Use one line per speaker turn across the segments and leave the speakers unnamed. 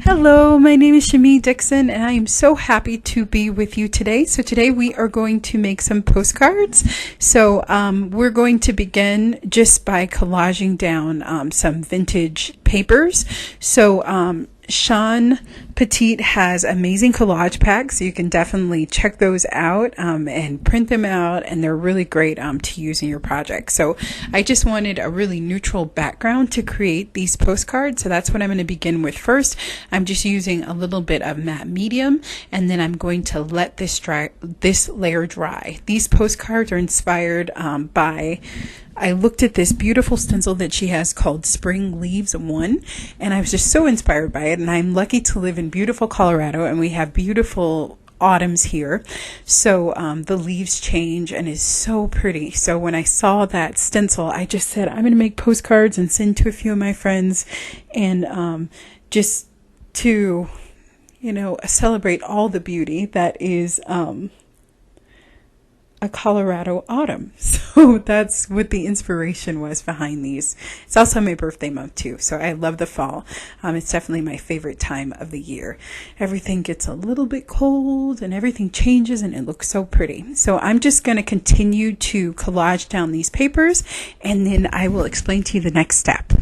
Hello, my name is Shemi Dixon, and I am so happy to be with you today. So today we are going to make some postcards. So we're going to begin just by collaging down some vintage papers. So Shawn Petite has amazing collage packs, so you can definitely check those out and print them out, and they're really great to use in your project. So I just wanted a really neutral background to create these postcards, so that's what I'm going to begin with first. I'm just using a little bit of matte medium, and then I'm going to let this layer dry. These postcards are inspired by I looked at this beautiful stencil that she has called Spring Leaves 1, and I was just so inspired by it. And I'm lucky to live in beautiful Colorado, and we have beautiful autumns here. So the leaves change and is so pretty. So when I saw that stencil, I just said, I'm going to make postcards and send to a few of my friends, and just to, celebrate all the beauty that is a Colorado autumn. So that's what the inspiration was behind these. It's also my birthday month too, so I love the fall. It's definitely my favorite time of the year. Everything gets a little bit cold and everything changes and it looks so pretty. So I'm just going to continue to collage down these papers, and then I will explain to you the next step.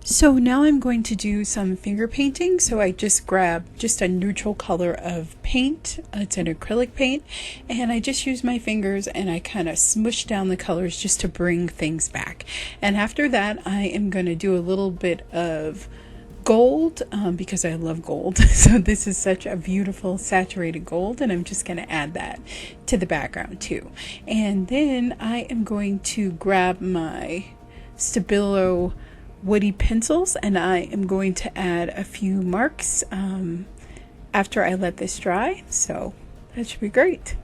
So now I'm going to do some finger painting. So I just grabbed just a neutral color of paint. It's an acrylic paint. And I just use my fingers and I kind of smush down the colors just to bring things back. And after that, I am going to do a little bit of gold because I love gold. So this is such a beautiful saturated gold, and I'm just going to add that to the background too. And then I am going to grab my Stabilo woody pencils, and I am going to add a few marks after I let this dry. So that should be great.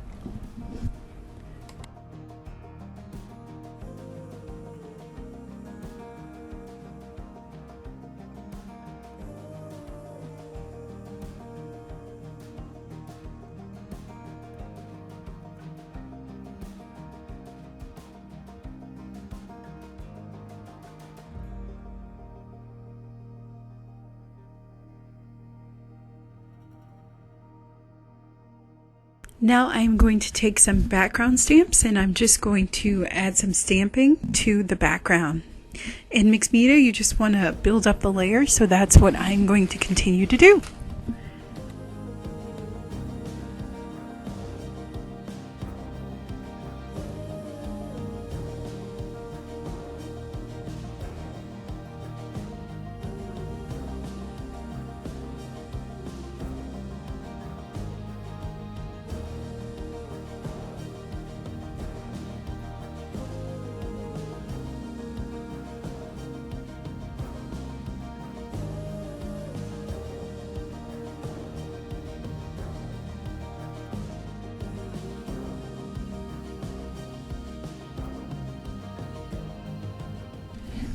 Now I'm going to take some background stamps and I'm just going to add some stamping to the background. In mixed media, you just want to build up the layer, so that's what I'm going to continue to do.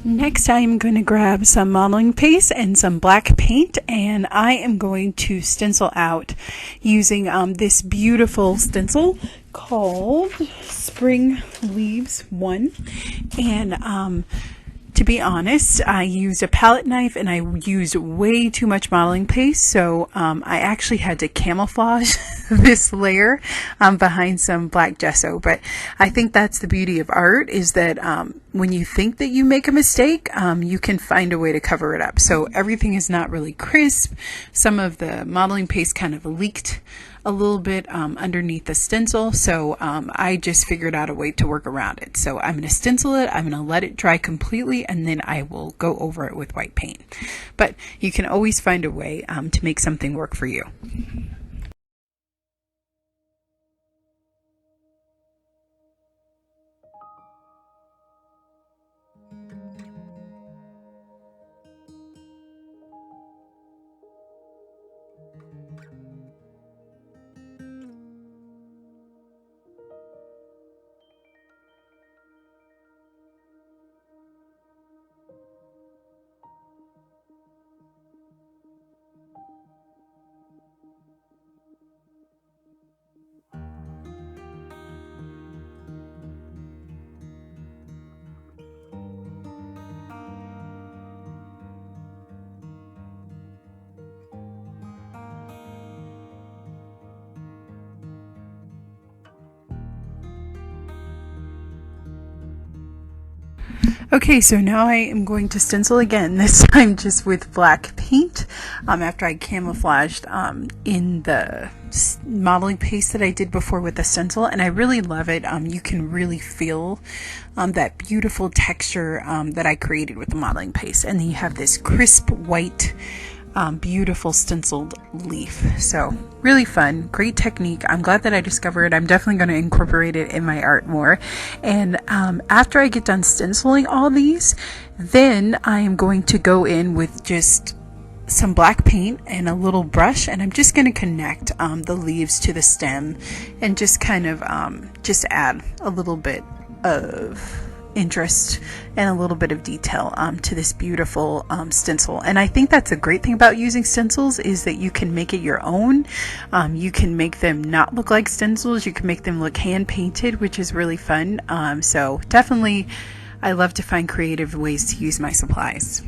Next, I'm going to grab some modeling paste and some black paint, and I am going to stencil out using this beautiful stencil called Spring Leaves 1. And to be honest, I used a palette knife and I used way too much modeling paste, so I actually had to camouflage this layer behind some black gesso. But I think that's the beauty of art, is that when you think that you make a mistake, you can find a way to cover it up. So everything is not really crisp. Some of the modeling paste kind of leaked a little bit underneath the stencil, so I just figured out a way to work around it. So I'm going to stencil it, I'm going to let it dry completely, and then I will go over it with white paint. But you can always find a way to make something work for you. Okay, so now I am going to stencil again, this time just with black paint, after I camouflaged in the modeling paste that I did before with the stencil, and I really love it. You can really feel that beautiful texture that I created with the modeling paste, and then you have this crisp white beautiful stenciled leaf. So really fun, great technique. I'm glad that I discovered it. I'm definitely going to incorporate it in my art more. And after I get done stenciling all these, then I am going to go in with just some black paint and a little brush, and I'm just going to connect the leaves to the stem and just kind of just add a little bit of interest and a little bit of detail to this beautiful stencil. And I think that's a great thing about using stencils, is that you can make it your own. You can make them not look like stencils, you can make them look hand painted, which is really fun. So definitely I love to find creative ways to use my supplies.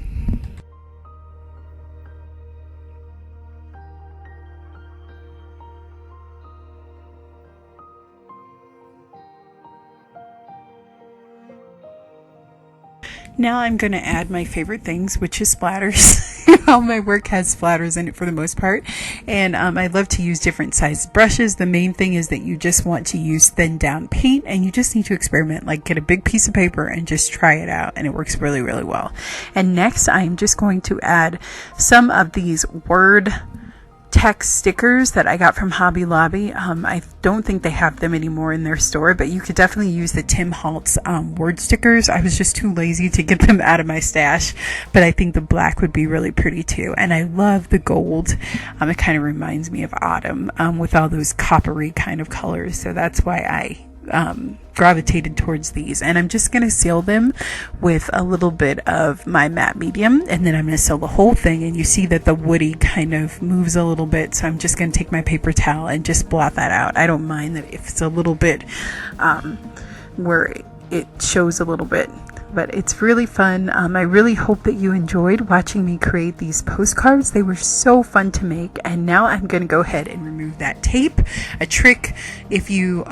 Now I'm going to add my favorite things, which is splatters. All my work has splatters in it for the most part, and I love to use different sized brushes. The main thing is that you just want to use thin down paint, and you just need to experiment, like get a big piece of paper and just try it out, and it works really, really well. And next I'm just going to add some of these word text stickers that I got from Hobby Lobby. I don't think they have them anymore in their store, but you could definitely use the Tim Holtz word stickers. I was just too lazy to get them out of my stash, but I think the black would be really pretty too. And I love the gold. It kind of reminds me of autumn with all those coppery kind of colors, so that's why I gravitated towards these. And I'm just going to seal them with a little bit of my matte medium, and then I'm going to seal the whole thing, and you see that the woody kind of moves a little bit, so I'm just going to take my paper towel and just blot that out. I don't mind that if it's a little bit where it shows a little bit but it's really fun. I really hope that you enjoyed watching me create these postcards. They were so fun to make, and now I'm going to go ahead and remove that tape. A trick if you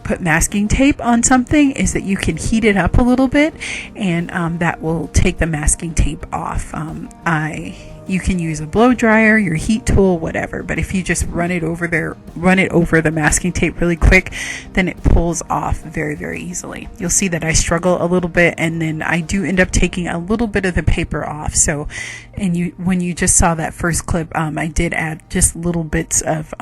put masking tape on something is that you can heat it up a little bit, and that will take the masking tape off. You can use a blow dryer, your heat tool, whatever, but if you just run it over the masking tape really quick, then it pulls off very, very easily. You'll see that I struggle a little bit, and then I do end up taking a little bit of the paper off. So, when you just saw that first clip, I did add just little bits of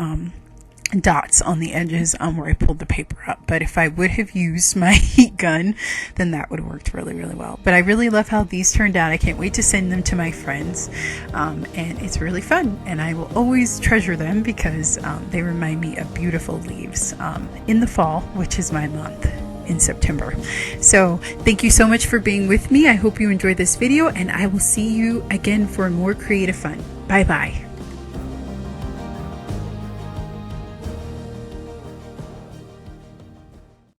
dots on the edges where I pulled the paper up. But if I would have used my heat gun, then that would have worked really, really well. But I really love how these turned out. I can't wait to send them to my friends, and it's really fun, and I will always treasure them because they remind me of beautiful leaves in the fall, which is my month in September. So thank you so much for being with me. I hope you enjoyed this video, and I will see you again for more creative fun. Bye bye.